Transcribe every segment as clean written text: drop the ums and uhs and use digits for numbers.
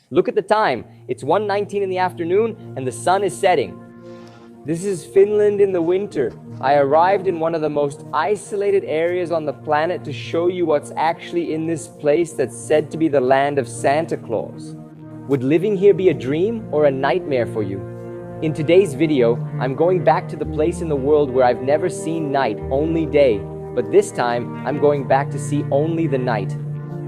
Look at the time. It's 1:19 in the afternoon and the sun is setting. This is Finland in the winter. I arrived in one of the most isolated areas on the planet to show you what's actually in this place that's said to be the land of Santa Claus. Would living here be a dream or a nightmare for you? In today's video, I'm going back to the place in the world where I've never seen night, only day. But this time, I'm going back to see only the night.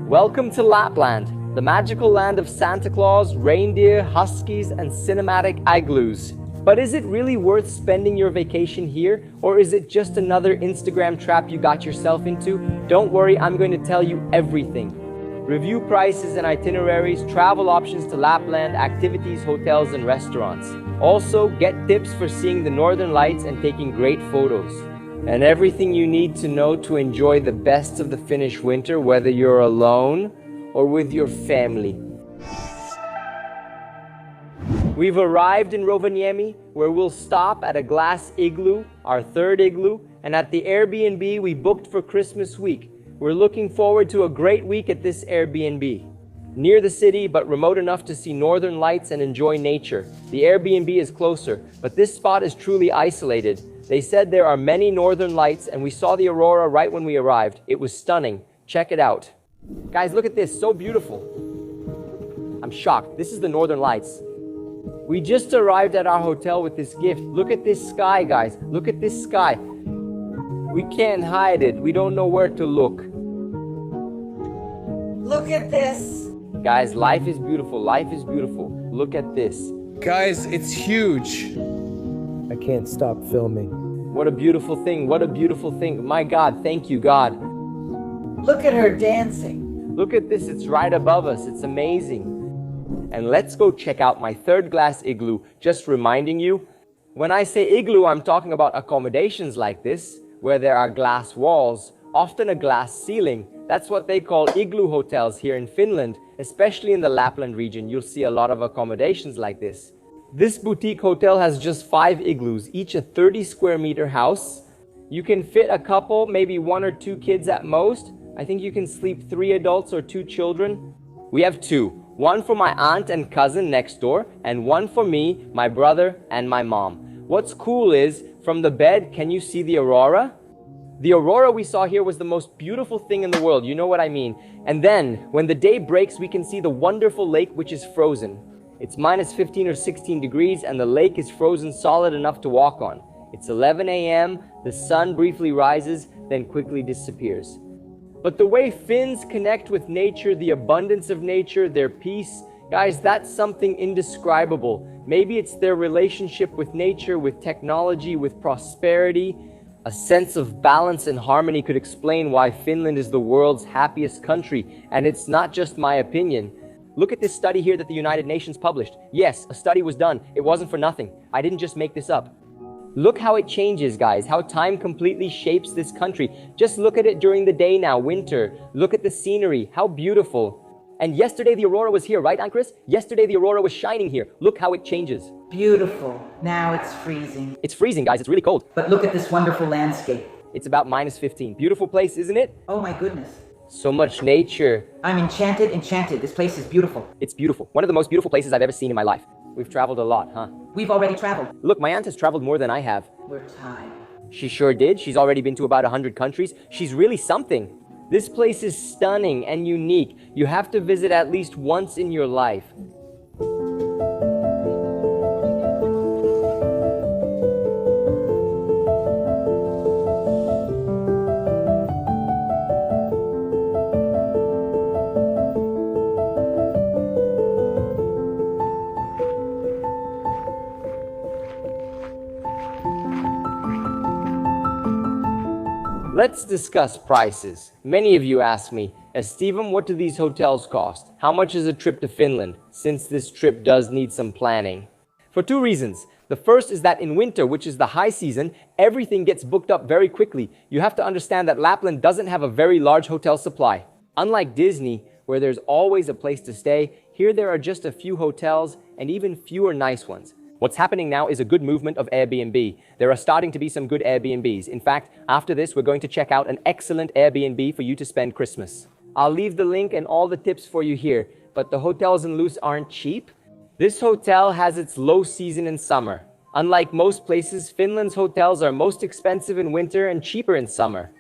Welcome to Lapland, the magical land of Santa Claus, reindeer, huskies, and cinematic igloos. But is it really worth spending your vacation here, or is it just another Instagram trap you got yourself into? Don't worry, I'm going to tell you everything. Review prices and itineraries, travel options to Lapland, activities, hotels, and restaurants. Also, get tips for seeing the northern lights and taking great photos. And everything you need to know to enjoy the best of the Finnish winter, whether you're alone or with your family. We've arrived in Rovaniemi, where we'll stop at a glass igloo, our third igloo, and at the Airbnb we booked for Christmas week. We're looking forward to a great week at this Airbnb. Near the city, but remote enough to see northern lights and enjoy nature. The Airbnb is closer, but this spot is truly isolated. They said there are many northern lights, and we saw the aurora right when we arrived. It was stunning. Check it out. Guys, look at this, so beautiful. I'm shocked. This is the northern lights. We just arrived at our hotel with this gift. Look at this sky, guys. Look at this sky. We can't hide it. We don't know where to look. Look at this. Guys, life is beautiful. Life is beautiful. Look at this. Guys, it's huge. I can't stop filming. What a beautiful thing. What a beautiful thing. My God, thank you, God. Look at her dancing. Look at this. It's right above us. It's amazing. And let's go check out my third glass igloo. Just reminding you, when I say igloo, I'm talking about accommodations like this, where there are glass walls, often a glass ceiling. That's what they call igloo hotels here in Finland, especially in the Lapland region. You'll see a lot of accommodations like this. This boutique hotel has just 5 igloos, each a 30 square meter house. You can fit a couple, maybe 1 or 2 kids at most. I think you can sleep 3 adults or 2 children. We have 2. One for my aunt and cousin next door, and one for me, my brother, and my mom. What's cool is, from the bed, can you see the aurora? The aurora we saw here was the most beautiful thing in the world, you know what I mean. And then, when the day breaks, we can see the wonderful lake which is frozen. It's minus 15 or 16 degrees, and the lake is frozen solid enough to walk on. It's 11 a.m., the sun briefly rises, then quickly disappears. But the way Finns connect with nature, the abundance of nature, their peace, guys, that's something indescribable. Maybe it's their relationship with nature, with technology, with prosperity. A sense of balance and harmony could explain why Finland is the world's happiest country, and it's not just my opinion. Look at this study here that the United Nations published. Yes, a study was done. It wasn't for nothing. I didn't just make this up. Look how it changes, guys, how time completely shapes this country. Just look at it during the day now, winter. Look at the scenery, how beautiful. And yesterday the aurora was here, right, Aunt Chris? Yesterday the aurora was shining here. Look how it changes. Beautiful. Now it's freezing. It's freezing, guys, it's really cold. But look at this wonderful landscape. It's about minus 15. Beautiful place, isn't it? Oh my goodness. So much nature. I'm enchanted, enchanted. This place is beautiful. It's beautiful. One of the most beautiful places I've ever seen in my life. We've traveled a lot, huh? We've already traveled. Look, my aunt has traveled more than I have. We're tired. She sure did. She's already been to about 100 countries. She's really something. This place is stunning and unique. You have to visit at least once in your life. Let's discuss prices. Many of you ask me, Steven, what do these hotels cost? How much is a trip to Finland, since this trip does need some planning? For 2 reasons. The first is that in winter, which is the high season, everything gets booked up very quickly. You have to understand that Lapland doesn't have a very large hotel supply. Unlike Disney, where there's always a place to stay, here there are just a few hotels and even fewer nice ones. What's happening now is a good movement of Airbnb. There are starting to be some good Airbnbs. In fact, after this, we're going to check out an excellent Airbnb for you to spend Christmas. I'll leave the link and all the tips for you here. but the hotels in Luce aren't cheap. This hotel has its low season in summer. Unlike most places, Finland's hotels are most expensive in winter and cheaper in summer.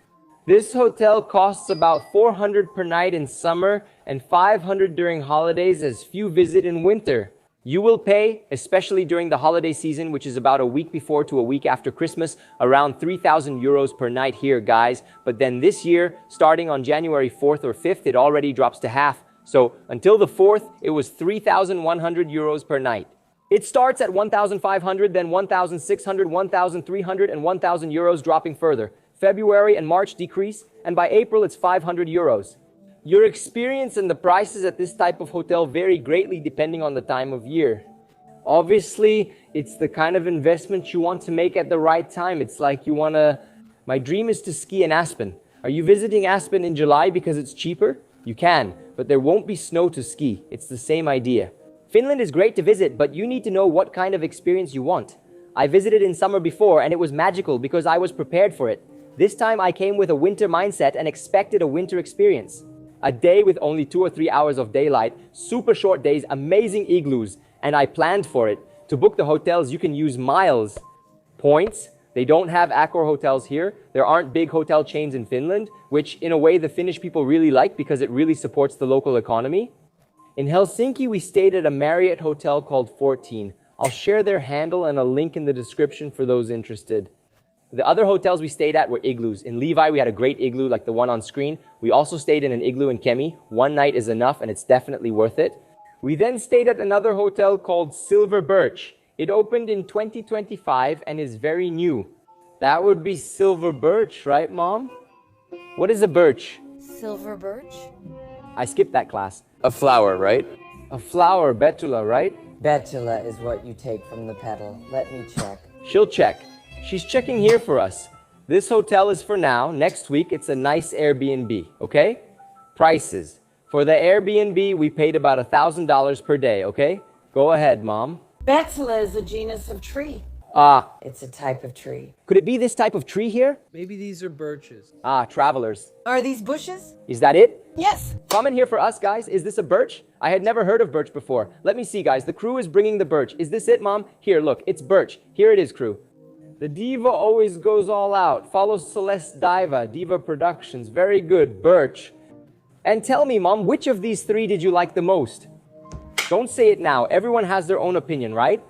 This hotel costs about 400 per night in summer and 500 during holidays, as few visit in winter. You will pay, especially during the holiday season, which is about a week before to a week after Christmas, around 3,000 euros per night here, guys. But then this year, starting on January 4th or 5th, it already drops to half. So until the 4th, it was 3,100 euros per night. It starts at 1,500, then 1,600, 1,300, and 1,000 euros, dropping further. February and March decrease, and by April it's 500 euros. Your experience and the prices at this type of hotel vary greatly depending on the time of year. Obviously, it's the kind of investment you want to make at the right time. It's like my dream is to ski in Aspen. Are you visiting Aspen in July because it's cheaper? You can, but there won't be snow to ski. It's the same idea. Finland is great to visit, but you need to know what kind of experience you want. I visited in summer before and it was magical because I was prepared for it. This time I came with a winter mindset and expected a winter experience. A day with only 2 or 3 hours of daylight, super short days, amazing igloos, and I planned for it. To book the hotels, you can use miles. Points. They don't have Accor hotels here. There aren't big hotel chains in Finland, which in a way the Finnish people really like because it really supports the local economy. In Helsinki, we stayed at a Marriott hotel called 14. I'll share their handle and a link in the description for those interested. The other hotels we stayed at were igloos. In Levi, we had a great igloo like the one on screen. We also stayed in an igloo in Kemi. One night is enough and it's definitely worth it. We then stayed at another hotel called Silver Birch. It opened in 2025 and is very new. That would be Silver Birch, right, Mom? What is a birch? Silver birch? I skipped that class. A flower, right? A flower, betula, right? Betula is what you take from the petal. Let me check. She'll check. She's checking here for us. This hotel is for now. Next week, it's a nice Airbnb, okay? Prices. For the Airbnb, we paid about $1,000 per day, okay? Go ahead, Mom. Betula is a genus of tree. Ah, It's a type of tree. could it be this type of tree here? Maybe these are birches. Ah, travelers. Are these bushes? Is that it? Yes. Comment here for us, guys. Is this a birch? I had never heard of birch before. Let me see, guys. The crew is bringing the birch. Is this it, Mom? Here, look. It's birch. Here it is, crew. The diva always goes all out. Follow Celeste Diva, Diva Productions. Very good, birch. And tell me, Mom, which of these three did you like the most? Don't say it now. Everyone has their own opinion, right?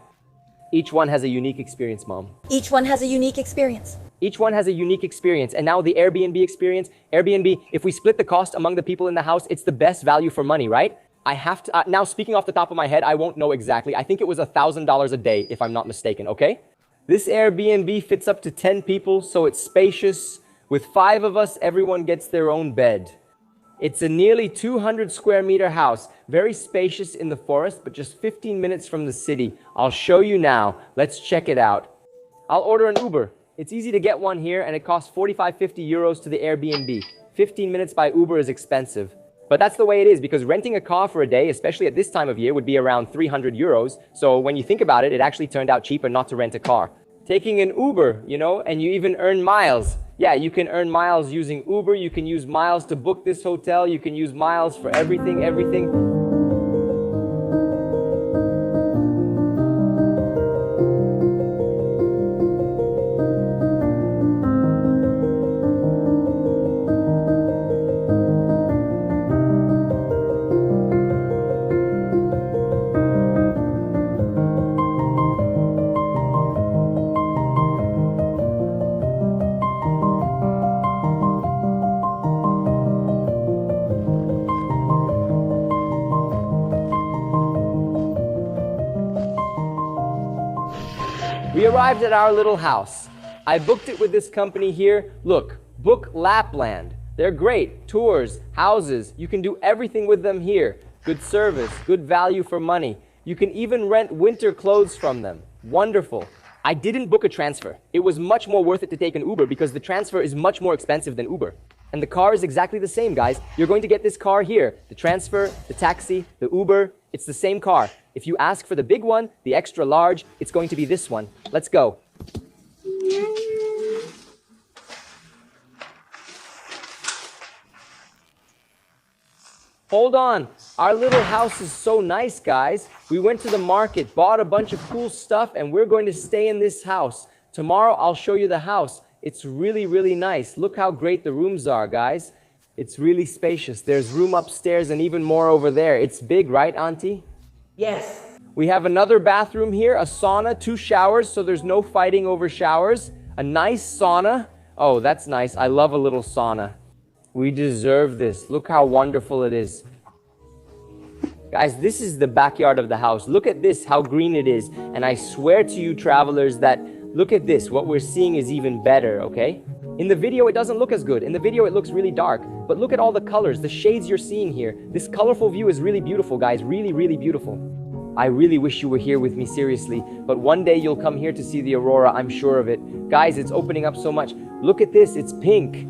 Each one has a unique experience, Mom. Each one has a unique experience. Each one has a unique experience. And now the Airbnb experience. Airbnb, if we split the cost among the people in the house, it's the best value for money, right? I have to, now speaking off the top of my head, I won't know exactly. I think it was $1,000 a day, if I'm not mistaken, okay? This Airbnb fits up to 10 people, so it's spacious. With 5 of us, everyone gets their own bed. It's a nearly 200 square meter house, very spacious in the forest, but just 15 minutes from the city. I'll show you now. Let's check it out. I'll order an Uber. It's easy to get one here, and it costs 45-50 euros to the Airbnb. 15 minutes by Uber is expensive. But that's the way it is, because renting a car for a day, especially at this time of year, would be around 300 euros. So when you think about it, it actually turned out cheaper not to rent a car. Taking an Uber, and you even earn miles. Yeah, you can earn miles using Uber. You can use miles to book this hotel. You can use miles for everything. We arrived at our little house. I booked it with this company here. Look, book Lapland. They're great. Tours, houses. You can do everything with them here. Good service, good value for money. You can even rent winter clothes from them. Wonderful. I didn't book a transfer. It was much more worth it to take an Uber because the transfer is much more expensive than Uber. And the car is exactly the same, guys. You're going to get this car here. The transfer, the taxi, the Uber, it's the same car. If you ask for the big one, the extra large, it's going to be this one. Let's go. Hold on. Our little house is so nice, guys. We went to the market, bought a bunch of cool stuff, and we're going to stay in this house. Tomorrow, I'll show you the house. It's really, really nice. Look how great the rooms are, guys. It's really spacious. There's room upstairs and even more over there. It's big, right, Auntie? Yes. We have another bathroom here, a sauna, 2 showers, so there's no fighting over showers. A nice sauna. Oh, that's nice. I love a little sauna. We deserve this. Look how wonderful it is. Guys, this is the backyard of the house. Look at this, how green it is. And I swear to you travelers that, look at this, what we're seeing is even better, okay? In the video, it doesn't look as good. In the video, it looks really dark. But look at all the colors, the shades you're seeing here. This colorful view is really beautiful, guys. Really, really beautiful. I really wish you were here with me, seriously. But one day you'll come here to see the aurora, I'm sure of it. Guys, it's opening up so much. Look at this, it's pink.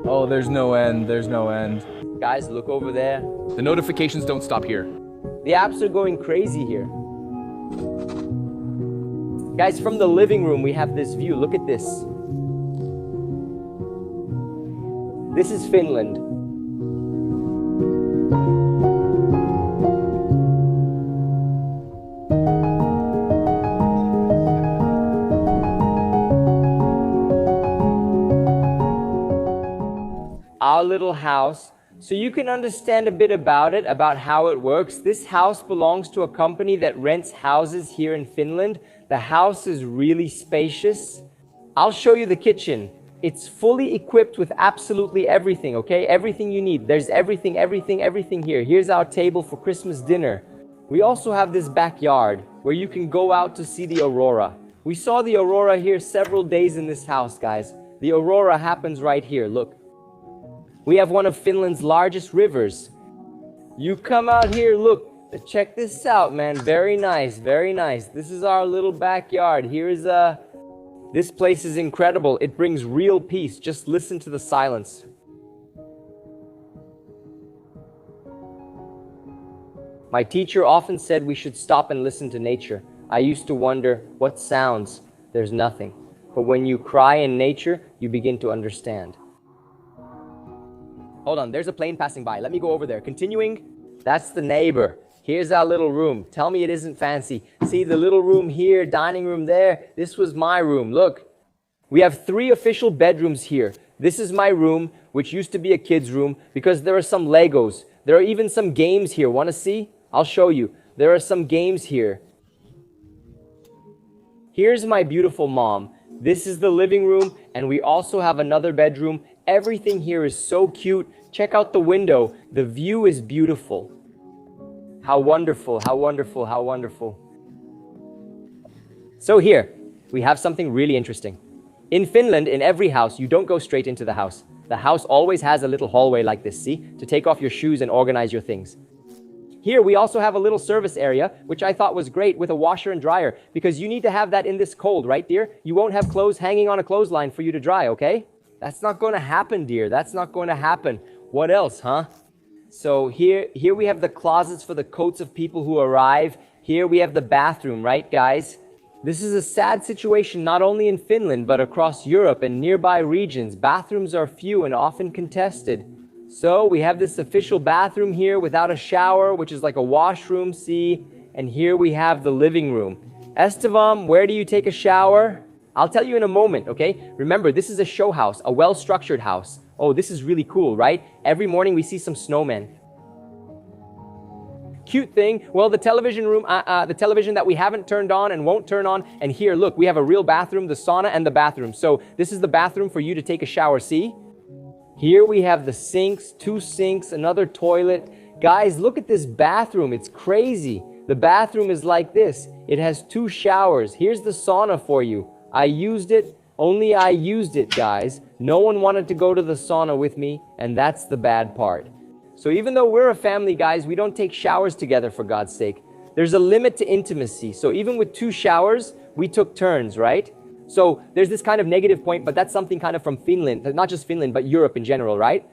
Oh, there's no end, there's no end. Guys, look over there. The notifications don't stop here. The apps are going crazy here. Guys, from the living room, we have this view. Look at this. This is Finland. Our little house. So you can understand a bit about it, about how it works. This house belongs to a company that rents houses here in Finland. The house is really spacious. I'll show you the kitchen. It's fully equipped with absolutely everything, okay? Everything you need. There's everything here. Here's our table for Christmas dinner. We also have this backyard where you can go out to see the aurora. We saw the aurora here several days in this house, guys. The aurora happens right here, look. We have one of Finland's largest rivers. You come out here, look, check this out, man. Very nice, very nice. This is our little backyard. This place is incredible. It brings real peace. Just listen to the silence. My teacher often said we should stop and listen to nature. I used to wonder, what sounds? There's nothing. But when you cry in nature, you begin to understand. Hold on, there's a plane passing by. Let me go over there. Continuing, that's the neighbor. Here's our little room. Tell me it isn't fancy. See the little room here, dining room there. This was my room. Look, we have 3 official bedrooms here. This is my room, which used to be a kid's room because there are some Legos. There are even some games here. Want to see? I'll show you. There are some games here. Here's my beautiful mom. This is the living room, and we also have another bedroom. Everything here is so cute. Check out the window. The view is beautiful. How wonderful, how wonderful, how wonderful. So here, we have something really interesting. In Finland, in every house, you don't go straight into the house. The house always has a little hallway like this, see? To take off your shoes and organize your things. Here, we also have a little service area, which I thought was great, with a washer and dryer, because you need to have that in this cold, right, dear? You won't have clothes hanging on a clothesline for you to dry, okay? That's not going to happen, dear. That's not going to happen. What else, huh? So here we have the closets for the coats of people who arrive. Here we have the bathroom, right, guys? This is a sad situation not only in Finland, but across Europe and nearby regions. Bathrooms are few and often contested. So we have this official bathroom here without a shower, which is like a washroom, see? And here we have the living room. Estevam, where do you take a shower? I'll tell you in a moment, okay? Remember, this is a show house, a well-structured house. Oh, this is really cool, right? Every morning we see some snowmen. Cute thing, well, the television room, the television that we haven't turned on and won't turn on. And here, look, we have a real bathroom, the sauna and the bathroom. So this is the bathroom for you to take a shower, see? Here we have the sinks, 2 sinks, another toilet. Guys, look at this bathroom. It's crazy. The bathroom is like this. It has 2 showers. Here's the sauna for you. I used it. Only I used it, guys. No one wanted to go to the sauna with me, and that's the bad part. So even though we're a family, guys, we don't take showers together, for God's sake. there's a limit to intimacy. So even with 2 showers, we took turns, right? So there's this kind of negative point, but that's something kind of from Finland, not just Finland, but Europe in general, right?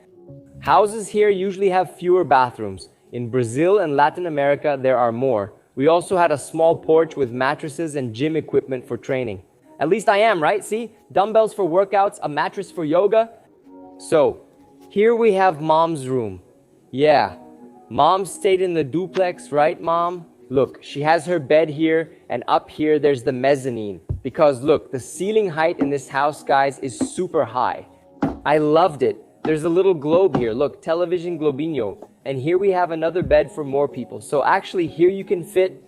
Houses here usually have fewer bathrooms. In Brazil and Latin America, there are more. We also had a small porch with mattresses and gym equipment for training. At least I am, right? See? Dumbbells for workouts, a mattress for yoga. So, here we have Mom's room. Yeah, Mom stayed in the duplex, right, Mom? Look, she has her bed here, and up here there's the mezzanine. Because look, the ceiling height in this house, guys, is super high. I loved it. There's a little globe here. Look, television globinho. And here we have another bed for more people. So actually here you can fit,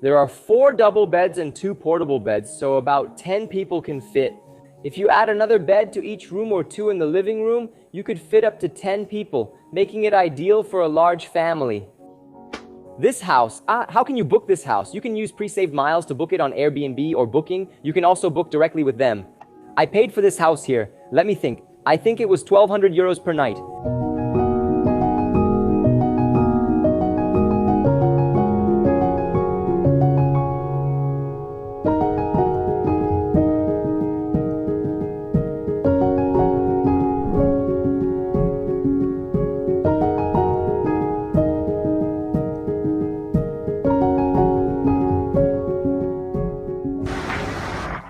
there are 4 double beds and 2 portable beds. So about 10 people can fit. If you add another bed to each room or 2 in the living room, you could fit up to 10 people, making it ideal for a large family. This house, how can you book this house? You can use pre-saved miles to book it on Airbnb or Booking. You can also book directly with them. I paid for this house here. Let me think. I think it was 1,200 euros per night.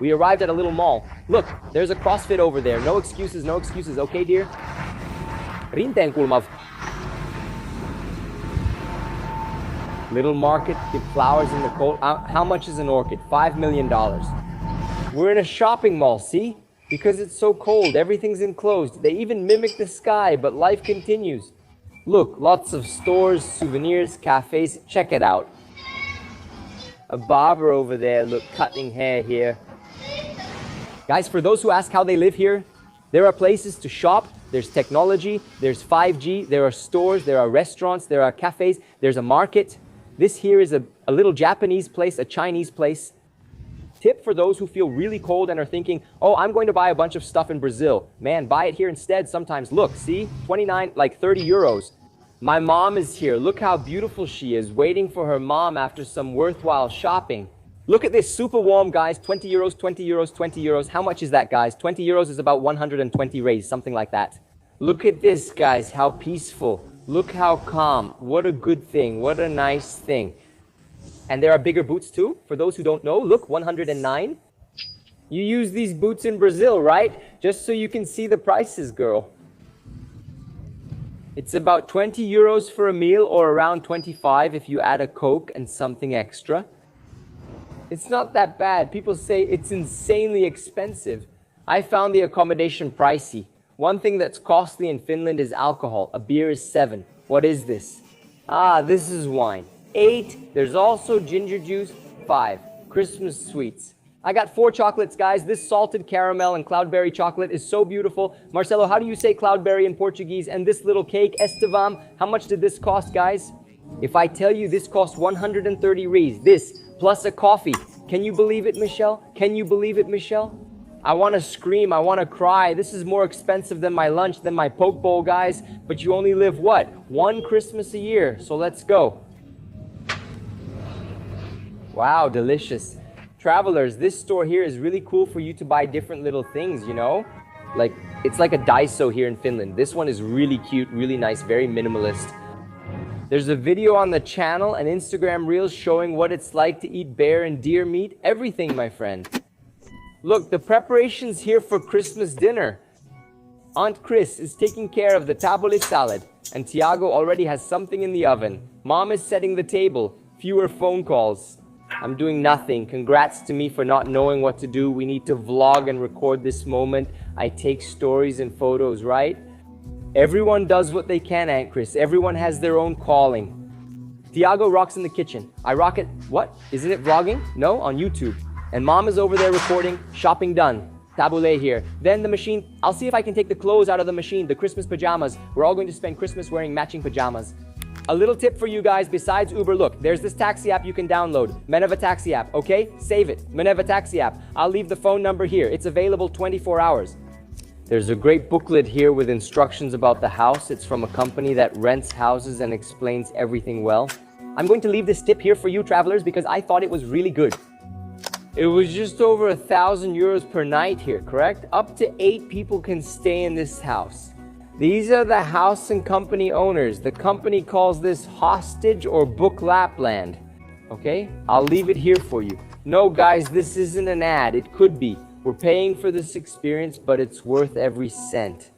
We arrived at a little mall. Look, there's a CrossFit over there. No excuses, no excuses. Okay, dear? Rinteenkulma. Little market, get flowers in the cold. How much is an orchid? $5 million. We're in a shopping mall, see? Because it's so cold, everything's enclosed. They even mimic the sky, but life continues. Look, lots of stores, souvenirs, cafes. Check it out. A barber over there, look, cutting hair here. Guys, for those who ask how they live here, there are places to shop, there's technology, there's 5G, there are stores, there are restaurants, there are cafes, there's a market. This here is a little Japanese place, a Chinese place. Tip for those who feel really cold and are thinking, oh, I'm going to buy a bunch of stuff in Brazil. Man, buy it here instead sometimes. Look, see, 29, like 30 euros. My mom is here. Look how beautiful she is, waiting for her mom after some worthwhile shopping. Look at this, super warm, guys. 20 euros, 20 euros, 20 euros. How much is that, guys? 20 euros is about 120 reais, something like that. Look at this, guys, how peaceful. Look how calm. What a good thing. What a nice thing. And there are bigger boots too. For those who don't know, look, 109. You use these boots in Brazil, right? Just so you can see the prices, girl. It's about 20 euros for a meal, or around 25 if you add a Coke and something extra. It's not that bad. People say it's insanely expensive. I found the accommodation pricey. One thing that's costly in Finland is alcohol. A beer is 7. What is this? Ah, this is wine. 8. There's also ginger juice. 5. Christmas sweets. I got 4 chocolates, guys. This salted caramel and cloudberry chocolate is so beautiful. Marcelo, how do you say cloudberry in Portuguese? And this little cake, Estevam, how much did this cost, guys? If I tell you this cost 130 reais, this plus a coffee. Can you believe it, Michelle? Can you believe it, Michelle? I want to scream, I want to cry. This is more expensive than my lunch, than my poke bowl, guys. But you only live, what? 1 Christmas a year, so let's go. Wow, delicious. Travelers, this store here is really cool for you to buy different little things, you know? Like, it's like a Daiso here in Finland. This one is really cute, really nice, very minimalist. There's a video on the channel and Instagram Reels showing what it's like to eat bear and deer meat. Everything, my friend. Look, the preparations here for Christmas dinner. Aunt Chris is taking care of the tabbouleh salad, and Tiago already has something in the oven. Mom is setting the table. Fewer phone calls. I'm doing nothing. Congrats to me for not knowing what to do. We need to vlog and record this moment. I take stories and photos, right? Everyone does what they can, Aunt Chris. Everyone has their own calling. Tiago rocks in the kitchen. I rock it. What? Isn't it vlogging? No, on YouTube. And Mom is over there recording. Shopping done. Tabbouleh here. Then the machine. I'll see if I can take the clothes out of the machine. The Christmas pajamas. We're all going to spend Christmas wearing matching pajamas. A little tip for you guys besides Uber. Look, there's this taxi app you can download. Meneva Taxi app, okay? Save it. Meneva Taxi app. I'll leave the phone number here. It's available 24 hours. There's a great booklet here with instructions about the house. It's from a company that rents houses and explains everything well. I'm going to leave this tip here for you travelers because I thought it was really good. It was just over 1,000 euros per night here, correct? Up to 8 people can stay in this house. These are the house and company owners. The company calls this hostage or book Lapland. Okay, I'll leave it here for you. No guys, this isn't an ad. It could be. We're paying for this experience, but it's worth every cent.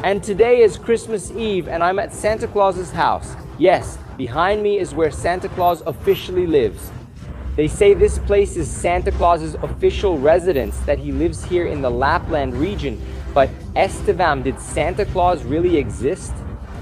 And today is Christmas Eve and I'm at Santa Claus's house. Yes, behind me is where Santa Claus officially lives. They say this place is Santa Claus's official residence, that he lives here in the Lapland region. But Estevam, did Santa Claus really exist?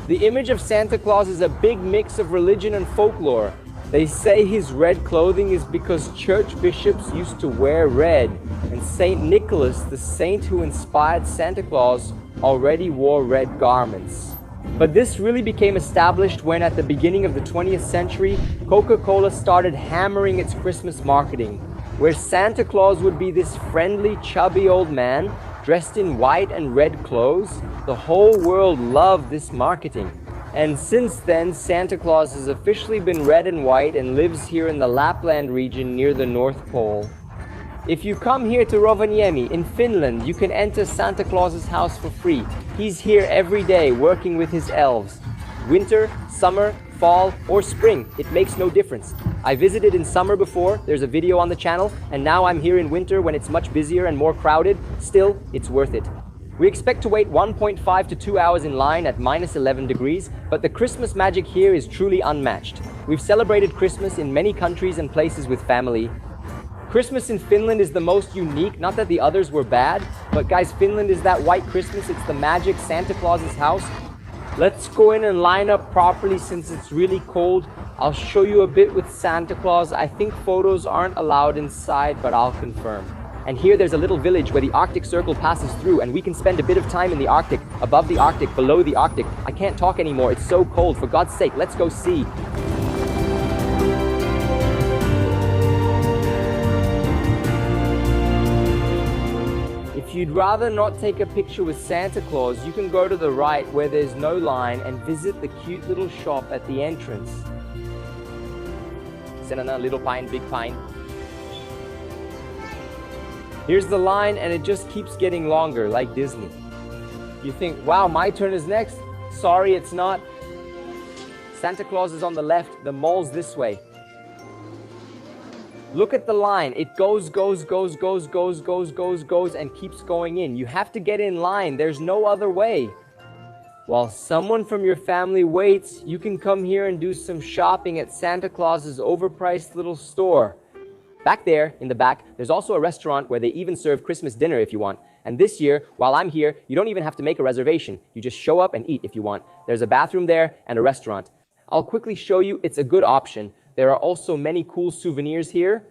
The image of Santa Claus is a big mix of religion and folklore. They say his red clothing is because church bishops used to wear red, and Saint Nicholas, the saint who inspired Santa Claus, already wore red garments. But this really became established when, at the beginning of the 20th century, Coca-Cola started hammering its Christmas marketing, where Santa Claus would be this friendly, chubby old man dressed in white and red clothes. The whole world loved this marketing. And since then, Santa Claus has officially been red and white and lives here in the Lapland region near the North Pole. If you come here to Rovaniemi in Finland, you can enter Santa Claus's house for free. He's here every day working with his elves. Winter, summer, fall, or spring, it makes no difference. I visited in summer before, there's a video on the channel, and now I'm here in winter when it's much busier and more crowded. Still, it's worth it. We expect to wait 1.5 to 2 hours in line at -11 degrees, but the Christmas magic here is truly unmatched. We've celebrated Christmas in many countries and places with family. Christmas in Finland is the most unique, not that the others were bad, but guys, Finland is that white Christmas, it's the magic Santa Claus's house. Let's go in and line up properly since it's really cold. I'll show you a bit with Santa Claus. I think photos aren't allowed inside, but I'll confirm. And here there's a little village where the Arctic Circle passes through, and we can spend a bit of time in the Arctic, above the Arctic, below the Arctic. I can't talk anymore, it's so cold. For God's sake, let's go see. If you'd rather not take a picture with Santa Claus, you can go to the right where there's no line and visit the cute little shop at the entrance. Senana, little pine, big pine. Here's the line and it just keeps getting longer, like Disney. You think, wow, my turn is next? Sorry, it's not. Santa Claus is on the left, the mall's this way. Look at the line. It goes, and keeps going in. You have to get in line. There's no other way. While someone from your family waits, you can come here and do some shopping at Santa Claus's overpriced little store. Back there, in the back, there's also a restaurant where they even serve Christmas dinner if you want. And this year, while I'm here, you don't even have to make a reservation. You just show up and eat if you want. There's a bathroom there and a restaurant. I'll quickly show you, it's a good option. There are also many cool souvenirs here.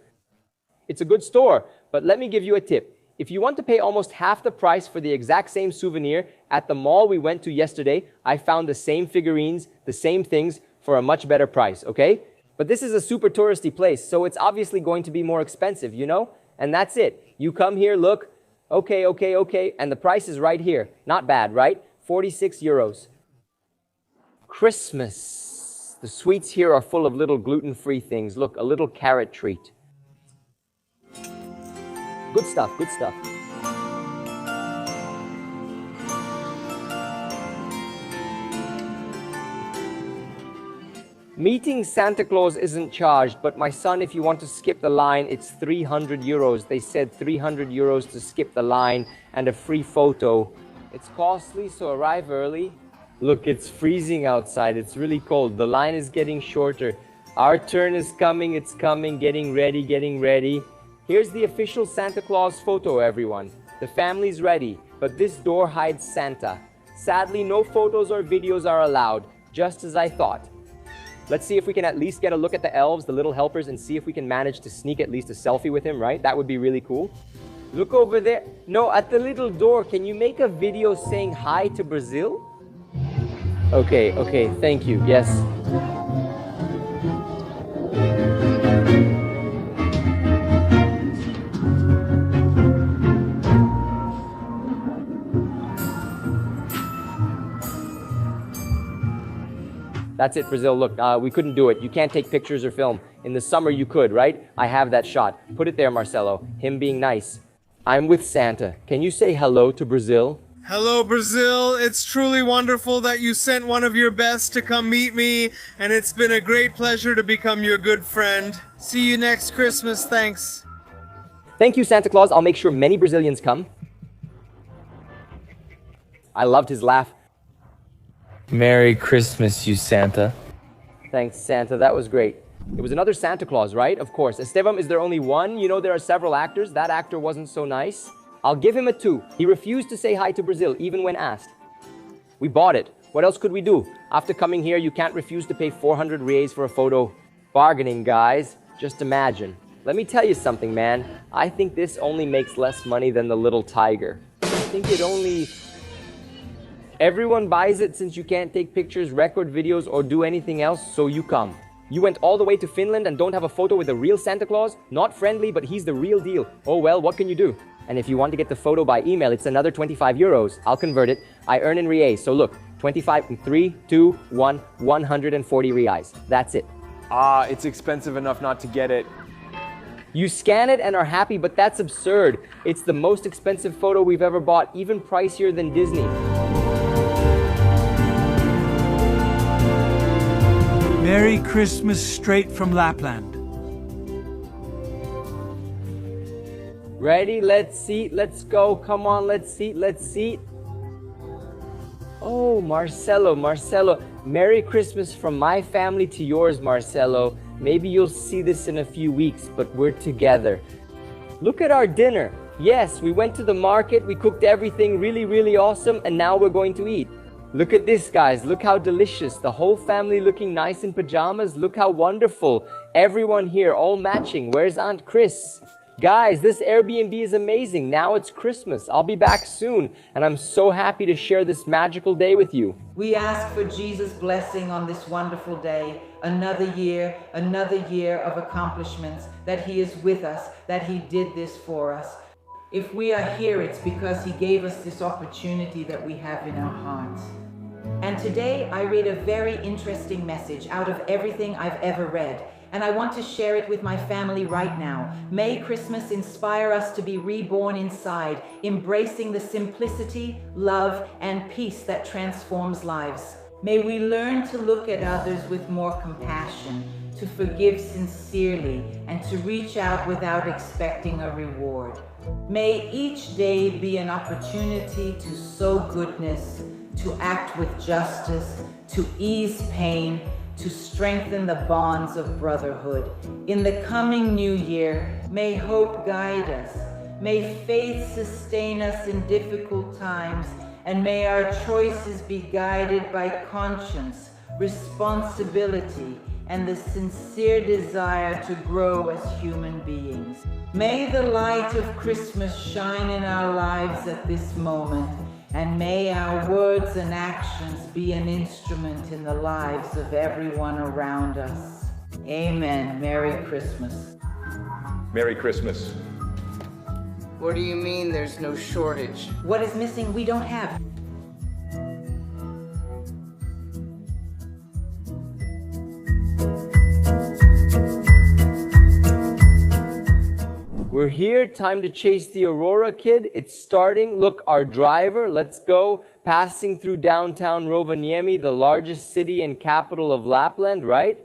It's a good store, but let me give you a tip. If you want to pay almost half the price for the exact same souvenir, at the mall we went to yesterday, I found the same figurines, the same things, for a much better price, okay? But this is a super touristy place, so it's obviously going to be more expensive, you know? And that's it. You come here, look, okay, and the price is right here. Not bad, right? 46 euros. Christmas. The sweets here are full of little gluten-free things. Look, a little carrot treat. Good stuff, good stuff. Meeting Santa Claus isn't charged, but my son, if you want to skip the line, it's 300 euros. They said 300 euros to skip the line and a free photo. It's costly, so arrive early. Look, it's freezing outside. It's really cold. The line is getting shorter. Our turn is coming. It's coming. Getting ready, getting ready. Here's the official Santa Claus photo, everyone. The family's ready, but this door hides Santa. Sadly, no photos or videos are allowed, just as I thought. Let's see if we can at least get a look at the elves, the little helpers, and see if we can manage to sneak at least a selfie with him, right? That would be really cool. Look over there. No, at the little door, can you make a video saying hi to Brazil? Okay, thank you, yes. That's it, Brazil. Look, we couldn't do it. You can't take pictures or film. In the summer, you could, right? I have that shot. Put it there, Marcelo. Him being nice. I'm with Santa. Can you say hello to Brazil? Hello, Brazil. It's truly wonderful that you sent one of your best to come meet me, and it's been a great pleasure to become your good friend. See you next Christmas. Thanks. Thank you, Santa Claus. I'll make sure many Brazilians come. I loved his laugh. Merry Christmas, you Santa. Thanks, Santa. That was great. It was another Santa Claus, right? Of course. Estevam, is there only one? You know there are several actors. That actor wasn't so nice. I'll give him a 2. He refused to say hi to Brazil, even when asked. We bought it. What else could we do? After coming here, you can't refuse to pay 400 reais for a photo. Bargaining, guys. Just imagine. Let me tell you something, man. I think this only makes less money than the little tiger. I think it only... Everyone buys it since you can't take pictures, record videos, or do anything else, so you come. You went all the way to Finland and don't have a photo with a real Santa Claus? Not friendly, but he's the real deal. Oh well, what can you do? And if you want to get the photo by email, it's another 25 euros. I'll convert it. I earn in reais. So look, 25 in 3, 2, 1, 140 reais. That's it. Ah, it's expensive enough not to get it. You scan it and are happy, but that's absurd. It's the most expensive photo we've ever bought, even pricier than Disney. Merry Christmas straight from Lapland. Ready? Let's seat. Let's go. Come on, let's seat. Let's seat. Oh, Marcelo. Merry Christmas from my family to yours, Marcelo. Maybe you'll see this in a few weeks, but we're together. Look at our dinner. Yes, we went to the market, we cooked everything really awesome, and now we're going to eat. Look at this, guys. Look how delicious. The whole family looking nice in pajamas. Look how wonderful. Everyone here, all matching. Where's Aunt Chris? Guys, this Airbnb is amazing. Now it's Christmas. I'll be back soon, and I'm so happy to share this magical day with you. We ask for Jesus' blessing on this wonderful day. Another year of accomplishments, that He is with us, that He did this for us. If we are here, it's because He gave us this opportunity that we have in our hearts. And today I read a very interesting message out of everything I've ever read, and I want to share it with my family right now. May Christmas inspire us to be reborn inside, embracing the simplicity, love, and peace that transforms lives. May we learn to look at others with more compassion, to forgive sincerely, and to reach out without expecting a reward. May each day be an opportunity to sow goodness, to act with justice, to ease pain, to strengthen the bonds of brotherhood. In the coming new year, may hope guide us, may faith sustain us in difficult times, and may our choices be guided by conscience, responsibility, and the sincere desire to grow as human beings. May the light of Christmas shine in our lives at this moment, and may our words and actions be an instrument in the lives of everyone around us. Amen. Merry Christmas. Merry Christmas. What do you mean there's no shortage? What is missing we don't have. We're here, time to chase the Aurora, kid. It's starting. Look, our driver, let's go. passing through downtown Rovaniemi, the largest city and capital of Lapland, right?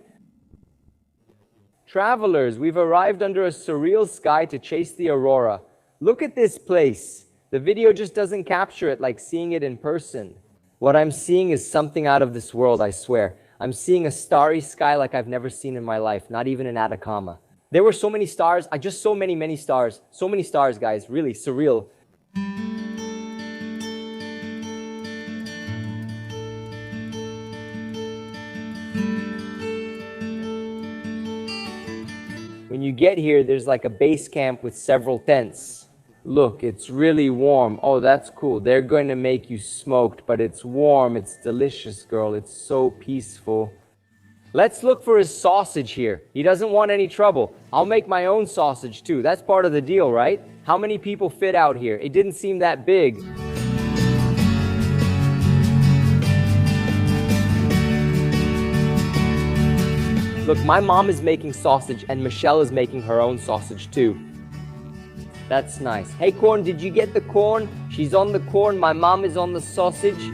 Travelers, we've arrived under a surreal sky to chase the aurora. Look at this place. The video just doesn't capture it like seeing it in person. What I'm seeing is something out of this world, I swear. I'm seeing a starry sky like I've never seen in my life, not even in Atacama. There were so many stars, just so many stars. So many stars, guys, really surreal. When you get here, there's like a base camp with several tents. Look, it's really warm. Oh, that's cool. They're going to make you smoked, but it's warm. It's delicious, girl. It's so peaceful. Let's look for his sausage here. He doesn't want any trouble. I'll make my own sausage too. That's part of the deal, right? How many people fit out here? It didn't seem that big. Look, my mom is making sausage and Michelle is making her own sausage too. That's nice. Hey, corn, did you get the corn? She's on the corn. My mom is on the sausage.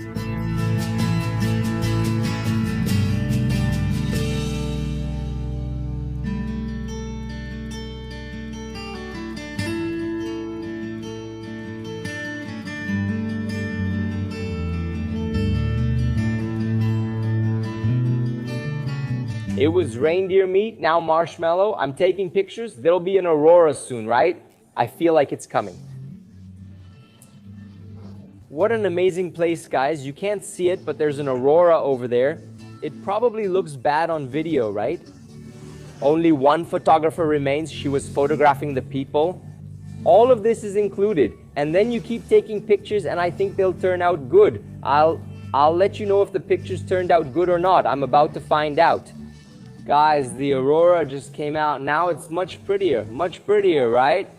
It was reindeer meat, now marshmallow. I'm taking pictures. There'll be an aurora soon, right? I feel like it's coming. What an amazing place, guys. You can't see it, but there's an aurora over there. It probably looks bad on video, right? Only one photographer remains. She was photographing the people. All of this is included. And then you keep taking pictures and I think they'll turn out good. I'll let you know if the pictures turned out good or not. I'm about to find out. Guys, the aurora just came out. Now it's much prettier, right?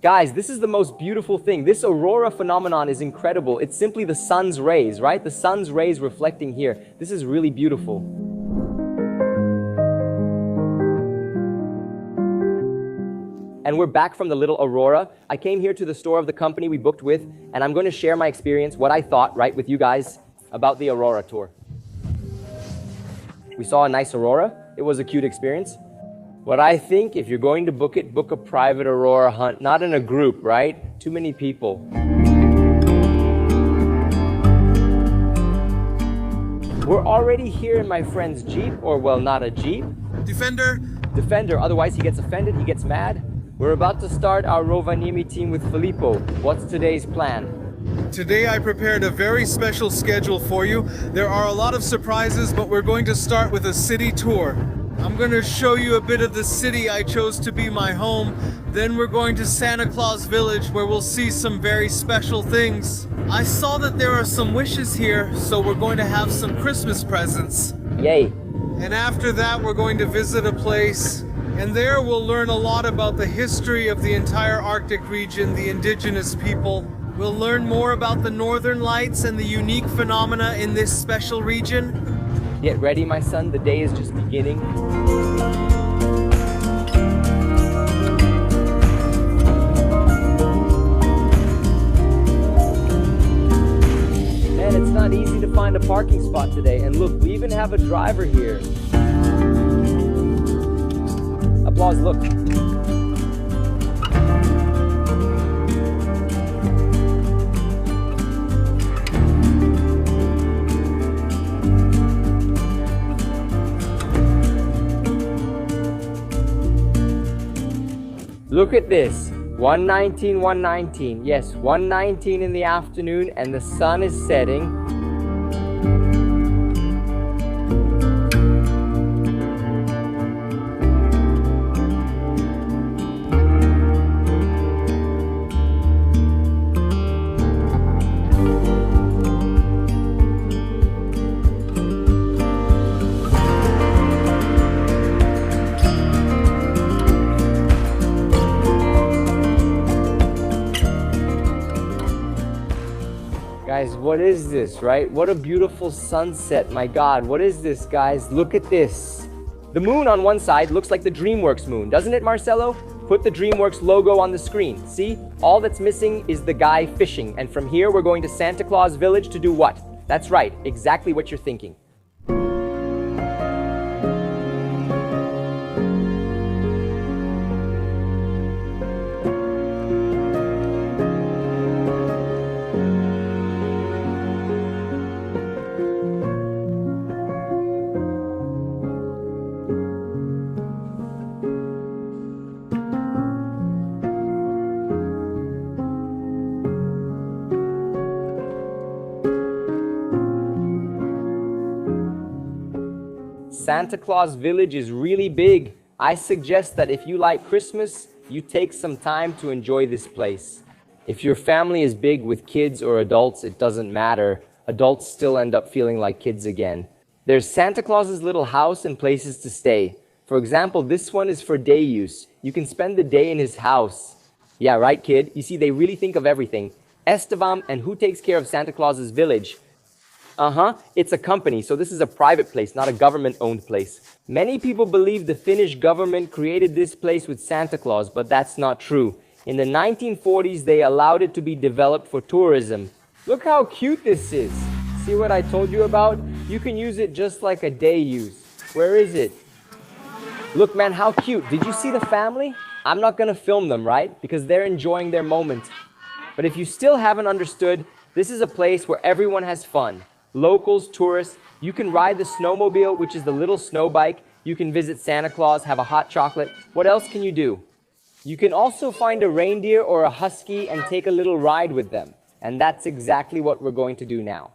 Guys, this is the most beautiful thing. This aurora phenomenon is incredible. It's simply the sun's rays, right? The sun's rays reflecting here. This is really beautiful. And we're back from the little aurora. I came here to the store of the company we booked with, and I'm going to share my experience, what I thought, right, with you guys about the aurora tour. We saw a nice aurora. It was a cute experience. What I think, if you're going to book it, book a private aurora hunt, not in a group, right? Too many people. We're already here in my friend's Jeep, or well, not a Jeep. Defender, otherwise he gets offended, he gets mad. We're about to start our Rovaniemi team with Filippo. What's today's plan? Today I prepared a very special schedule for you. There are a lot of surprises, but we're going to start with a city tour. I'm going to show you a bit of the city I chose to be my home. Then we're going to Santa Claus Village, where we'll see some very special things. I saw that there are some wishes here, so we're going to have some Christmas presents. Yay. And after that, we're going to visit a place, and there we'll learn a lot about the history of the entire Arctic region, the indigenous people. We'll learn more about the northern lights and the unique phenomena in this special region. Get ready, my son. The day is just beginning. Man, it's not easy to find a parking spot today. And look, we even have a driver here. Applause, look. Look at this, 1:19. Yes, 1:19 in the afternoon and the sun is setting. Guys, what is this, right? What a beautiful sunset, my God. What is this, guys? Look at this. The moon on one side looks like the DreamWorks moon, doesn't it, Marcelo? Put the DreamWorks logo on the screen. See? All that's missing is the guy fishing. And from here, we're going to Santa Claus Village to do what? That's right, exactly what you're thinking. Santa Claus Village is really big. I suggest that if you like Christmas, you take some time to enjoy this place. If your family is big with kids or adults, it doesn't matter. Adults still end up feeling like kids again. There's Santa Claus's little house and places to stay. For example, this one is for day use. You can spend the day in his house. Yeah, right, kid? You see, they really think of everything. Estevam, and who takes care of Santa Claus's village? It's a company, so this is a private place, not a government-owned place. Many people believe the Finnish government created this place with Santa Claus, but that's not true. In the 1940s, they allowed it to be developed for tourism. Look how cute this is. See what I told you about? You can use it just like a day use. Where is it? Look, man, how cute. Did you see the family? I'm not gonna film them, right? Because they're enjoying their moment. But if you still haven't understood, this is a place where everyone has fun. Locals, tourists, you can ride the snowmobile, which is the little snow bike. You can visit Santa Claus, have a hot chocolate. What else can you do? You can also find a reindeer or a husky and take a little ride with them. And that's exactly what we're going to do now.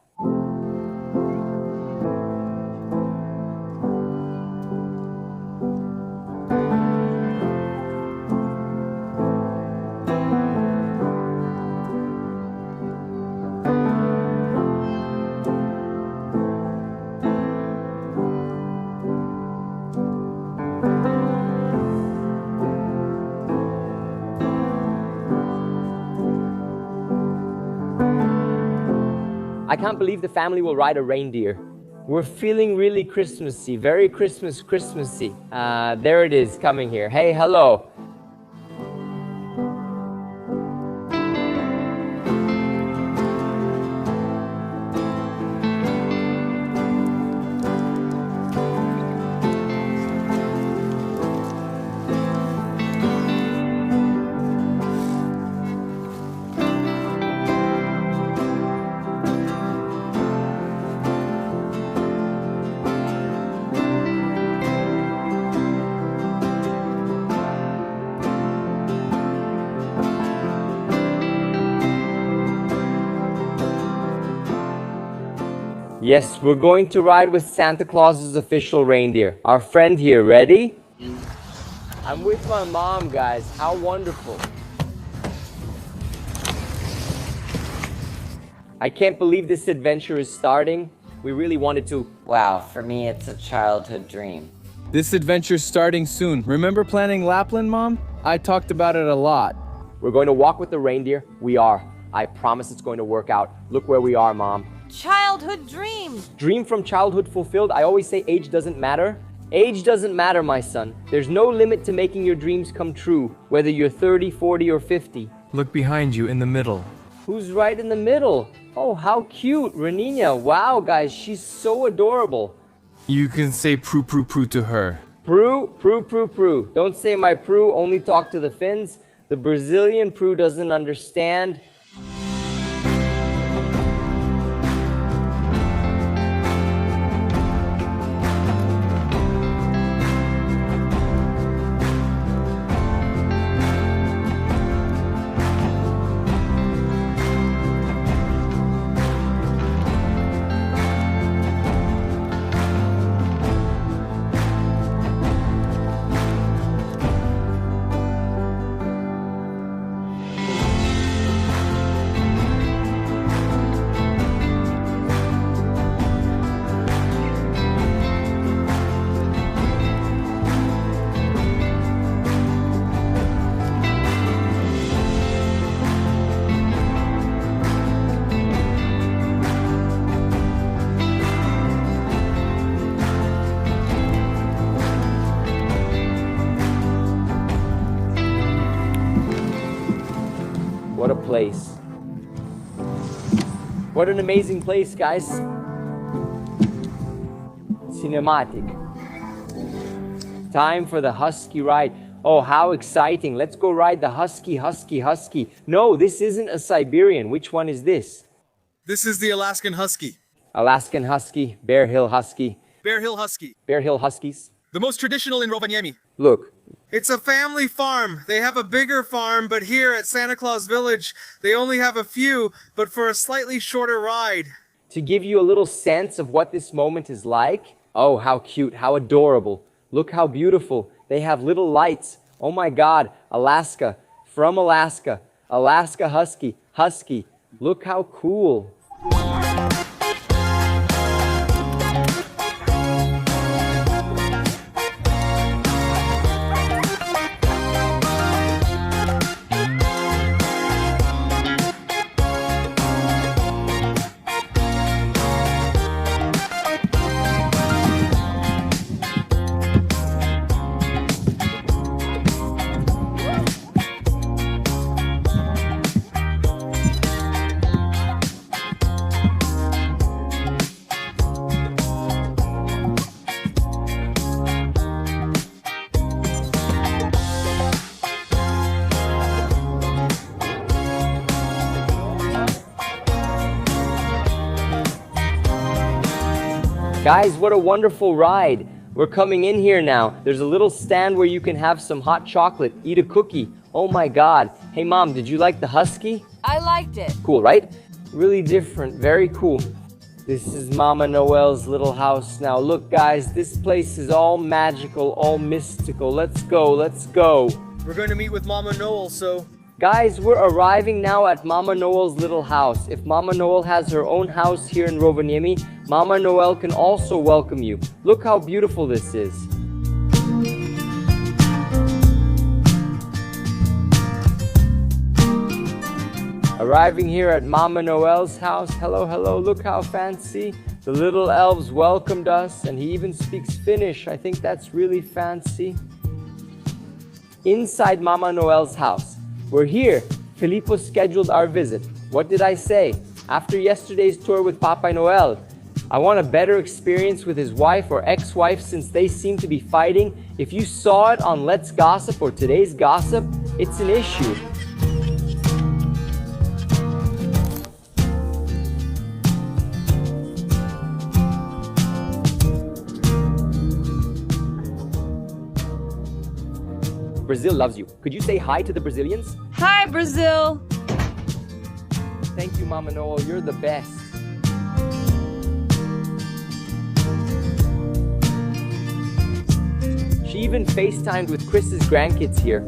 I can't believe the family will ride a reindeer. We're feeling really Christmassy, very Christmassy. There it is, coming here. Hey, hello. Yes, we're going to ride with Santa Claus's official reindeer. Our friend here, ready? I'm with my mom, guys. How wonderful. I can't believe this adventure is starting. We really wanted to. Wow, for me it's a childhood dream. This adventure's starting soon. Remember planning Lapland, Mom? I talked about it a lot. We're going to walk with the reindeer. We are. I promise it's going to work out. Look where we are, Mom. Childhood dream. Dream from childhood fulfilled. I always say age doesn't matter. Age doesn't matter, my son. There's no limit to making your dreams come true, whether you're 30, 40, or 50. Look behind you in the middle. Who's right in the middle? Oh, how cute, Renina. Wow, guys, she's so adorable. You can say prue prue prue to her. Prue, prue, prue, prue. Don't say my prue, only talk to the Finns. The Brazilian prue doesn't understand. place. What an amazing place, guys. Cinematic. Time for the husky ride. Oh, how exciting. Let's go ride the husky. No, this isn't a Siberian. Which one is this? This is the Alaskan Husky. Alaskan husky, Bear Hill husky. Bear Hill Husky. Bear Hill huskies. The most traditional in Rovaniemi. Look. It's a family farm. They have a bigger farm, but here at Santa Claus Village, they only have a few, but for a slightly shorter ride. To give you a little sense of what this moment is like. Oh, how cute, how adorable. Look how beautiful. They have little lights. Oh my God, Alaska, from Alaska. Alaska husky. Look how cool. Guys, what a wonderful ride. We're coming in here now. There's a little stand where you can have some hot chocolate, eat a cookie. Oh my God. Hey Mom, did you like the husky? I liked it. Cool, right? Really different, very cool. This is Mama Noel's little house now. Look guys, this place is all magical, all mystical. Let's go. We're going to meet with Mama Noel, so... Guys, we're arriving now at Mama Noel's little house. If Mama Noel has her own house here in Rovaniemi, Mama Noel can also welcome you. Look how beautiful this is. Arriving here at Mama Noel's house. Hello, look how fancy. The little elves welcomed us, and he even speaks Finnish. I think that's really fancy. Inside Mama Noel's house. We're here. Filippo scheduled our visit. What did I say? After yesterday's tour with Papa Noel, I want a better experience with his wife or ex-wife since they seem to be fighting. If you saw it on Let's Gossip or Today's Gossip, it's an issue. Brazil loves you. Could you say hi to the Brazilians? Hi, Brazil. Thank you, Mama Noel. You're the best. She even FaceTimed with Chris's grandkids here.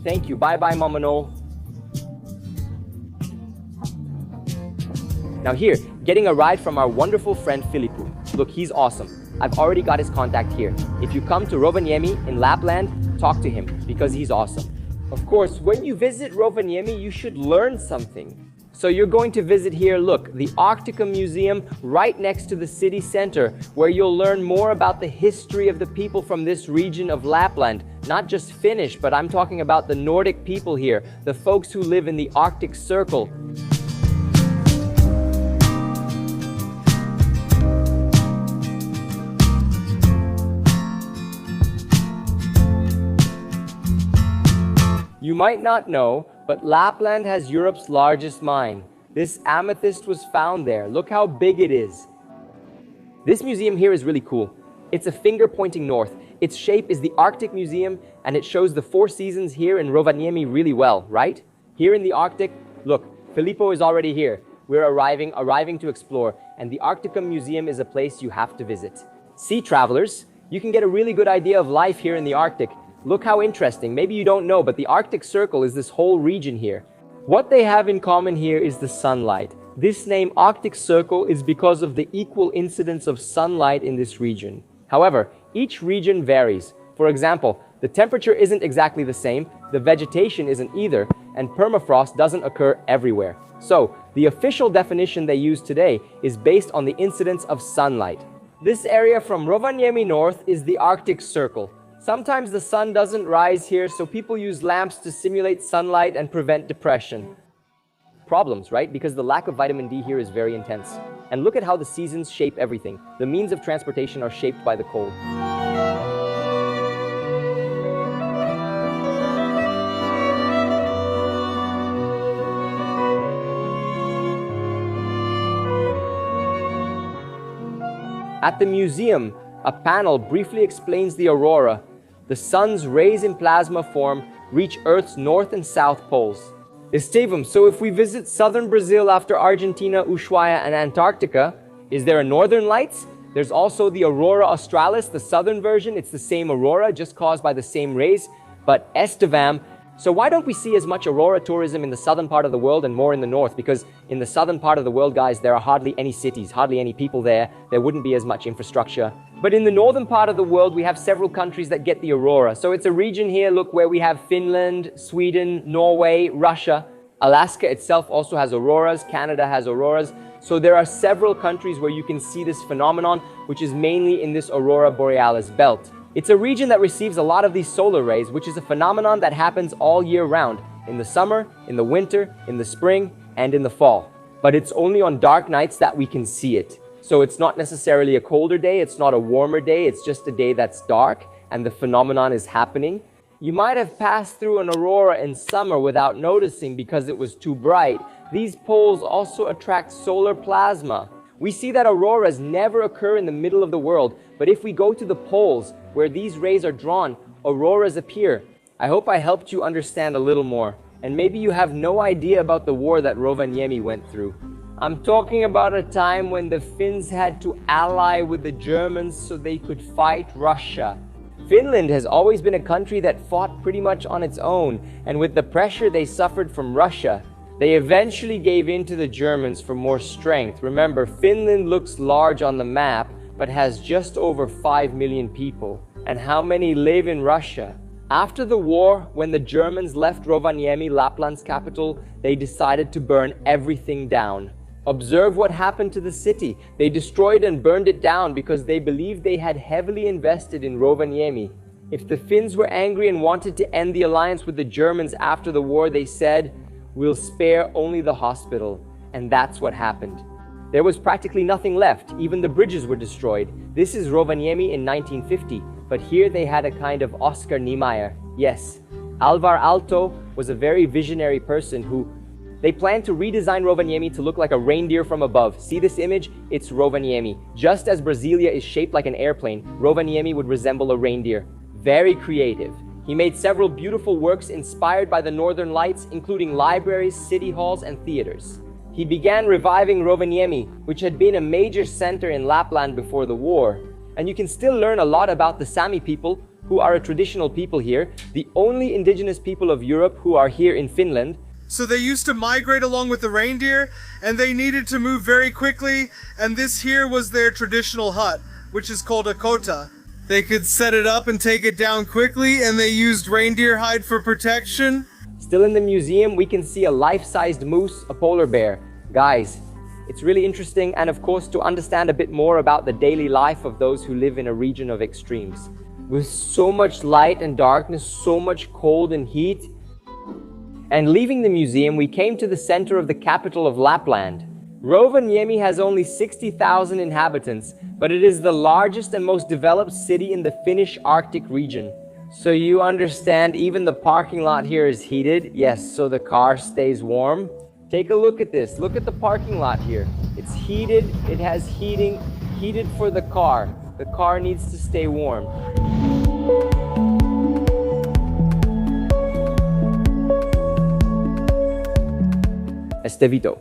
Thank you. Bye-bye, Mama Noel. Now here, getting a ride from our wonderful friend Filippo. Look, he's awesome. I've already got his contact here. If you come to Rovaniemi in Lapland, talk to him because he's awesome. Of course, when you visit Rovaniemi, you should learn something. So you're going to visit here, look, the Arctica Museum right next to the city center, where you'll learn more about the history of the people from this region of Lapland. Not just Finnish, but I'm talking about the Nordic people here, the folks who live in the Arctic Circle. You might not know, but Lapland has Europe's largest mine. This amethyst was found there. Look how big it is. This museum here is really cool. It's a finger pointing north. Its shape is the Arctic Museum, and it shows the 4 seasons here in Rovaniemi really well, right? Here in the Arctic, look, Filippo is already here. We're arriving to explore, and the Arctica Museum is a place you have to visit. Sea travelers, you can get a really good idea of life here in the Arctic. Look how interesting. Maybe you don't know, but the Arctic Circle is this whole region here. What they have in common here is the sunlight. This name Arctic Circle is because of the equal incidence of sunlight in this region. However, each region varies. For example, the temperature isn't exactly the same, the vegetation isn't either, and permafrost doesn't occur everywhere. So, the official definition they use today is based on the incidence of sunlight. This area from Rovaniemi north is the Arctic Circle. Sometimes the sun doesn't rise here, so people use lamps to simulate sunlight and prevent depression. Problems, right? Because the lack of vitamin D here is very intense. And look at how the seasons shape everything. The means of transportation are shaped by the cold. At the museum, a panel briefly explains the aurora. The sun's rays in plasma form reach Earth's north and south poles. Estevão, so if we visit southern Brazil after Argentina, Ushuaia, and Antarctica, is there a northern lights? There's also the aurora australis, the southern version. It's the same aurora, just caused by the same rays. But Estevão, so why don't we see as much aurora tourism in the southern part of the world and more in the north? Because in the southern part of the world, guys, there are hardly any cities, hardly any people there. There wouldn't be as much infrastructure. But in the northern part of the world, we have several countries that get the aurora. So it's a region here, look, where we have Finland, Sweden, Norway, Russia. Alaska itself also has auroras. Canada has auroras. So there are several countries where you can see this phenomenon, which is mainly in this aurora borealis belt. It's a region that receives a lot of these solar rays, which is a phenomenon that happens all year round, in the summer, in the winter, in the spring, and in the fall. But it's only on dark nights that we can see it. So it's not necessarily a colder day, it's not a warmer day, it's just a day that's dark and the phenomenon is happening. You might have passed through an aurora in summer without noticing because it was too bright. These poles also attract solar plasma. We see that auroras never occur in the middle of the world, but if we go to the poles where these rays are drawn, auroras appear. I hope I helped you understand a little more. And maybe you have no idea about the war that Rovaniemi went through. I'm talking about a time when the Finns had to ally with the Germans so they could fight Russia. Finland has always been a country that fought pretty much on its own, and with the pressure they suffered from Russia, they eventually gave in to the Germans for more strength. Remember, Finland looks large on the map, but has just over 5 million people. And how many live in Russia? After the war, when the Germans left Rovaniemi, Lapland's capital, they decided to burn everything down. Observe what happened to the city. They destroyed and burned it down because they believed they had heavily invested in Rovaniemi. If the Finns were angry and wanted to end the alliance with the Germans after the war, they said, "We'll spare only the hospital." And that's what happened. There was practically nothing left. Even the bridges were destroyed. This is Rovaniemi in 1950, but here they had a kind of Oscar Niemeyer. Yes, Alvar Aalto was a very visionary person who they planned to redesign Rovaniemi to look like a reindeer from above. See this image? It's Rovaniemi. Just as Brasilia is shaped like an airplane, Rovaniemi would resemble a reindeer. Very creative. He made several beautiful works inspired by the Northern Lights, including libraries, city halls, and theaters. He began reviving Rovaniemi, which had been a major center in Lapland before the war. And you can still learn a lot about the Sami people, who are a traditional people here, the only indigenous people of Europe who are here in Finland. So they used to migrate along with the reindeer, and they needed to move very quickly, and this here was their traditional hut, which is called a kota. They could set it up and take it down quickly, and they used reindeer hide for protection. Still in the museum, we can see a life-sized moose, a polar bear. Guys, it's really interesting, and of course to understand a bit more about the daily life of those who live in a region of extremes. With so much light and darkness, so much cold and heat. And leaving the museum, we came to the center of the capital of Lapland. Rovaniemi has only 60,000 inhabitants, but it is the largest and most developed city in the Finnish Arctic region. So you understand, even the parking lot here is heated. Yes, so the car stays warm. Take a look at this. Look at the parking lot here. It's heated, it has heating, heated for the car. The car needs to stay warm. Estevito.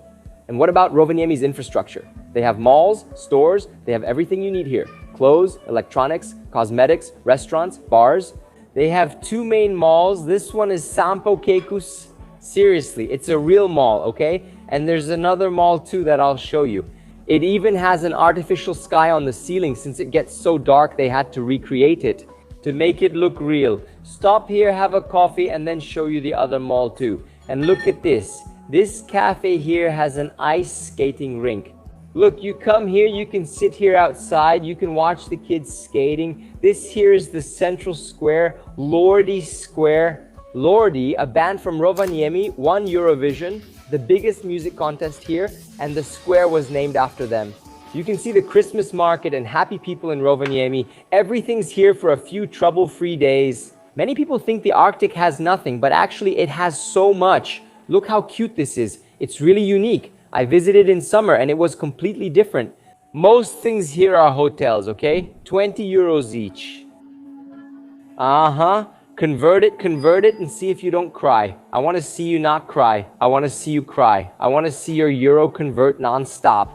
And what about Rovaniemi's infrastructure? They have malls, stores, they have everything you need here. Clothes, electronics, cosmetics, restaurants, bars. They have two main malls. This one is Sampo Kekus. Seriously, it's a real mall, okay? And there's another mall too that I'll show you. It even has an artificial sky on the ceiling. Since it gets so dark, they had to recreate it to make it look real. Stop here, have a coffee, and then show you the other mall too. And look at this. This cafe here has an ice skating rink. Look, you come here, you can sit here outside, you can watch the kids skating. This here is the central square, Lordi Square. Lordi, a band from Rovaniemi, won Eurovision, the biggest music contest here, and the square was named after them. You can see the Christmas market and happy people in Rovaniemi. Everything's here for a few trouble-free days. Many people think the Arctic has nothing, but actually it has so much. Look how cute this is. It's really unique. I visited in summer and it was completely different. Most things here are hotels, okay? 20 euros each. Convert it and see if you don't cry. I want to see you not cry. I want to see you cry. I want to see your euro convert non-stop.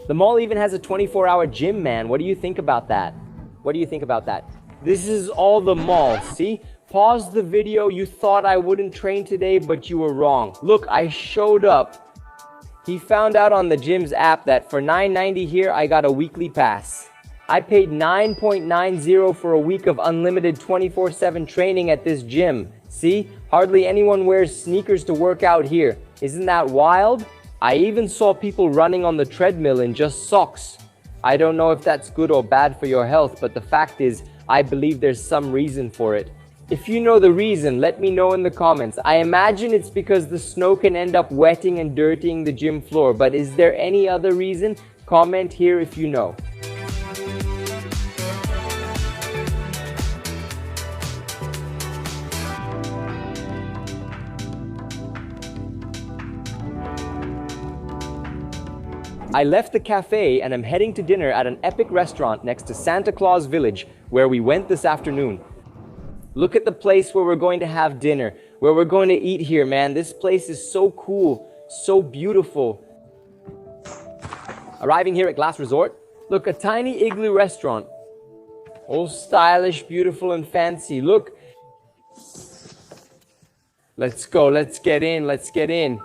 The mall even has a 24-hour gym, man. What do you think about that? What do you think about that? This is all the mall, see? Pause the video. You thought I wouldn't train today, but you were wrong. Look, I showed up. He found out on the gym's app that for $9.90 here, I got a weekly pass. I paid $9.90 for a week of unlimited 24/7 training at this gym. See? Hardly anyone wears sneakers to work out here. Isn't that wild? I even saw people running on the treadmill in just socks. I don't know if that's good or bad for your health, but the fact is, I believe there's some reason for it. If you know the reason, let me know in the comments. I imagine it's because the snow can end up wetting and dirtying the gym floor, but is there any other reason? Comment here if you know. I left the cafe and I'm heading to dinner at an epic restaurant next to Santa Claus Village, where we went this afternoon. Look at the place where we're going to have dinner, where we're going to eat here, man. This place is so cool, so beautiful. Arriving here at Glass Resort, look, a tiny igloo restaurant. All stylish, beautiful, and fancy. Look. Let's go, let's get in, let's get in.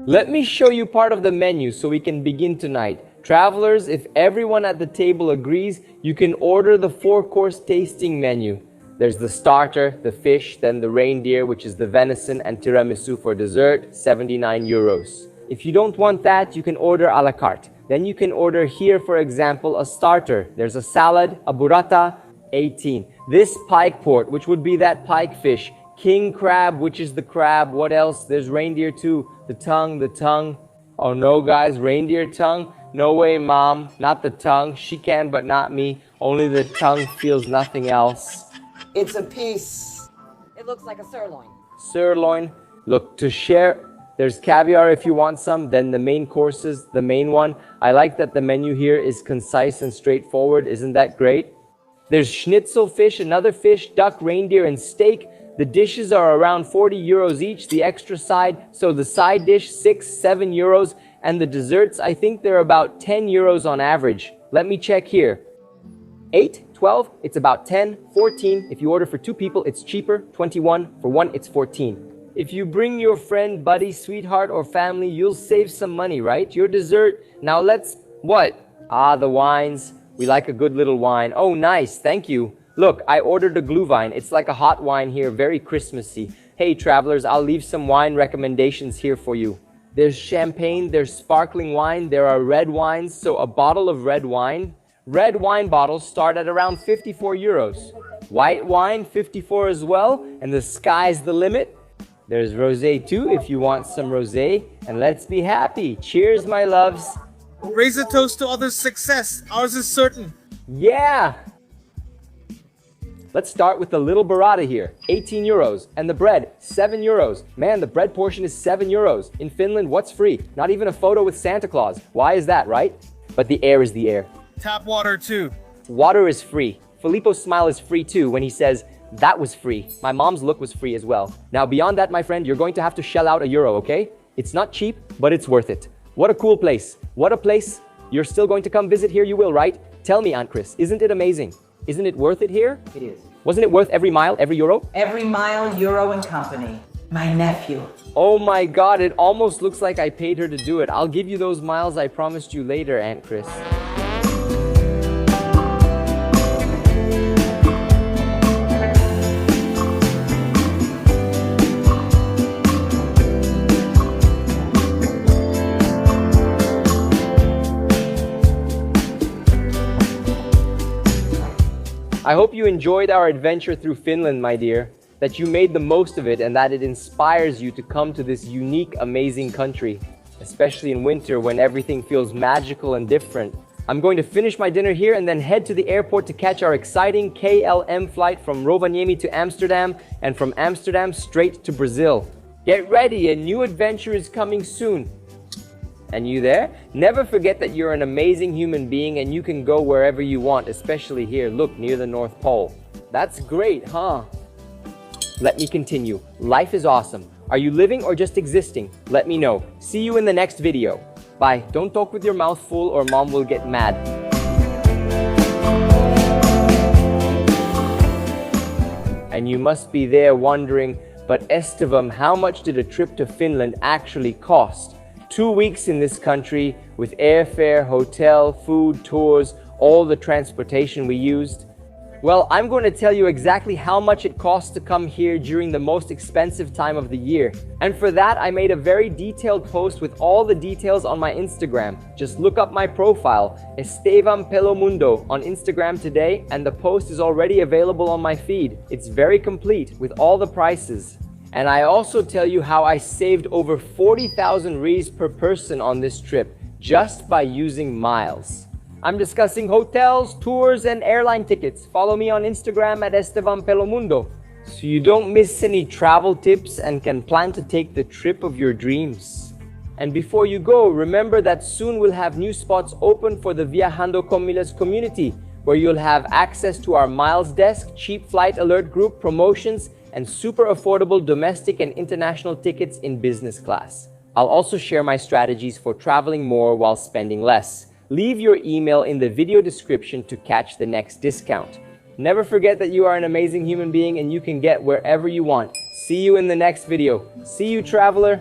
Let me show you part of the menu so we can begin tonight. Travelers, if everyone at the table agrees, you can order the 4-course tasting menu. There's the starter, the fish, then the reindeer, which is the venison, and tiramisu for dessert, 79 euros. If you don't want that, you can order a la carte. Then you can order here, for example, a starter. There's a salad, a burrata, 18. This pike port, which would be that pike fish. King crab, which is the crab. What else? There's reindeer too. The tongue. Oh no, guys, reindeer tongue? No way, Mom. Not the tongue. She can, but not me. Only the tongue feels nothing else. It's a piece. It looks like a sirloin. Sirloin. Look, to share, there's caviar if you want some. Then the main courses, the main one. I like that the menu here is concise and straightforward. Isn't that great? There's schnitzel fish, another fish, duck, reindeer, and steak. The dishes are around 40 euros each, the extra side, so the side dish 6-7 euros, and the desserts, I think they're about 10 euros on average. Let me check here. 8, 12, it's about 10, 14. If you order for 2 people, it's cheaper, 21. For 1, it's 14. If you bring your friend, buddy, sweetheart, or family, you'll save some money, right? Your dessert. Now let's, what? Ah, the wines. We like a good little wine. Oh, nice, thank you. Look, I ordered a glühwein. It's like a hot wine here, very Christmassy. Hey, travelers, I'll leave some wine recommendations here for you. There's champagne, there's sparkling wine, there are red wines. So a bottle of red wine bottles start at around 54 euros. White wine, 54 as well, and the sky's the limit. There's rosé too, if you want some rosé. And let's be happy. Cheers, my loves. Raise a toast to others' success. Ours is certain. Yeah! Let's start with the little burrata here, 18 euros. And the bread, 7 euros. Man, the bread portion is 7 euros. In Finland, what's free? Not even a photo with Santa Claus. Why is that, right? But the air is the air. Tap water too. Water is free. Filippo's smile is free too when he says, that was free. My mom's look was free as well. Now beyond that, my friend, you're going to have to shell out €1, okay? It's not cheap, but it's worth it. What a cool place. What a place. You're still going to come visit here, you will, right? Tell me, Aunt Chris, isn't it amazing? Isn't it worth it here? It is. Wasn't it worth every mile, every euro? Every mile, euro, and company. My nephew. Oh my God, it almost looks like I paid her to do it. I'll give you those miles I promised you later, Aunt Chris. I hope you enjoyed our adventure through Finland, my dear, that you made the most of it and that it inspires you to come to this unique, amazing country, especially in winter when everything feels magical and different. I'm going to finish my dinner here and then head to the airport to catch our exciting KLM flight from Rovaniemi to Amsterdam and from Amsterdam straight to Brazil. Get ready, a new adventure is coming soon. And you there? Never forget that you're an amazing human being and you can go wherever you want, especially here, look, near the North Pole. That's great, huh? Let me continue. Life is awesome. Are you living or just existing? Let me know. See you in the next video. Bye. Don't talk with your mouth full or mom will get mad. And you must be there wondering, but Estevam, how much did a trip to Finland actually cost? 2 weeks in this country with airfare, hotel, food, tours, all the transportation we used. Well, I'm going to tell you exactly how much it costs to come here during the most expensive time of the year. And for that, I made a very detailed post with all the details on my Instagram. Just look up my profile, Estevam Pelomundo, on Instagram today, and the post is already available on my feed. It's very complete with all the prices. And I also tell you how I saved over 40,000 reais per person on this trip just by using miles. I'm discussing hotels, tours, and airline tickets. Follow me on Instagram at Estevam Pelomundo so you don't miss any travel tips and can plan to take the trip of your dreams. And before you go, remember that soon we'll have new spots open for the Viajando con Millas community, where you'll have access to our Miles Desk, cheap flight alert group, promotions, and super affordable domestic and international tickets in business class. I'll also share my strategies for traveling more while spending less. Leave your email in the video description to catch the next discount. Never forget that you are an amazing human being and you can get wherever you want. See you in the next video. See you, traveler.